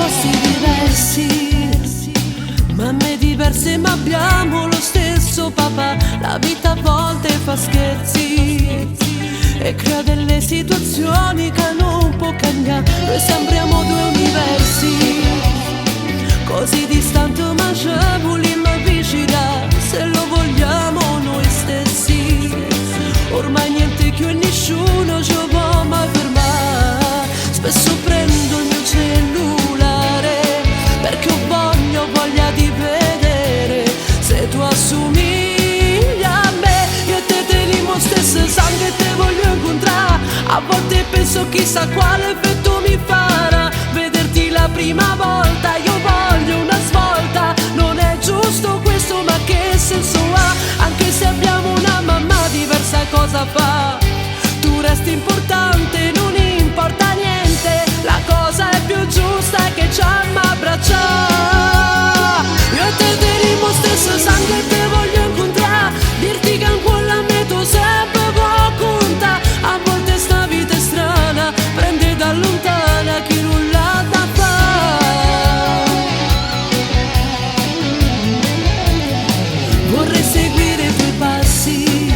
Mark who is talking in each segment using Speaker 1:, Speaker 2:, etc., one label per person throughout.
Speaker 1: posti diversi, mamme diverse ma abbiamo lo stesso papà. La vita a volte fa scherzi e crea delle situazioni che non può cambiare. Noi sembriamo due universi, così distanti ma ci vogliamo avvicinare, se lo vogliamo noi stessi. Ormai niente più e nessuno ci può mai fermare. Spesso prendo il mio cellulare perché ho voglia di vedere se tu assomigli a me. Io e te teniamo stesso sangue e te voglio incontrare. A volte penso chissà quale effetto mi farà vederti la prima volta. Io voglio una svolta, non è giusto questo, ma che senso ha? Anche se abbiamo una mamma diversa, cosa fa? Tu resti importante, non importa niente. La cosa è più giusta è che ci ama abbracciare. Io e te teniamo stesso sangue e te voglio incontrare. Dirti che ancora la metto sempre può conta. A volte sta vita è strana, prende da lontana chi non l'ha da fare. Vorrei seguire i tuoi passi,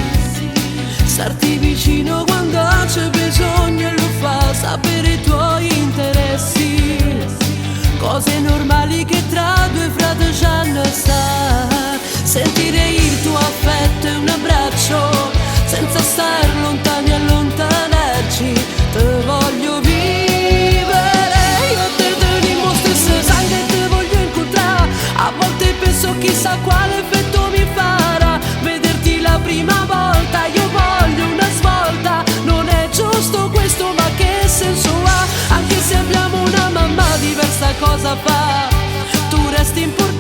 Speaker 1: starti vicino quando c'è bisogno e lo fa, sapere i tuoi interessi, cose normali che tra due fratelli hanno sta. Sentire il tuo affetto e un abbraccio senza star lontani e allontanarci. Te voglio vivere, io te teniamo stesso sangue e te voglio incontrare. A volte penso chissà quale effetto mi farà vederti la prima volta. Io voglio una svolta, non è giusto questo, ma che senso ha? Anche se abbiamo una mamma diversa, cosa fa? Tu resti importante,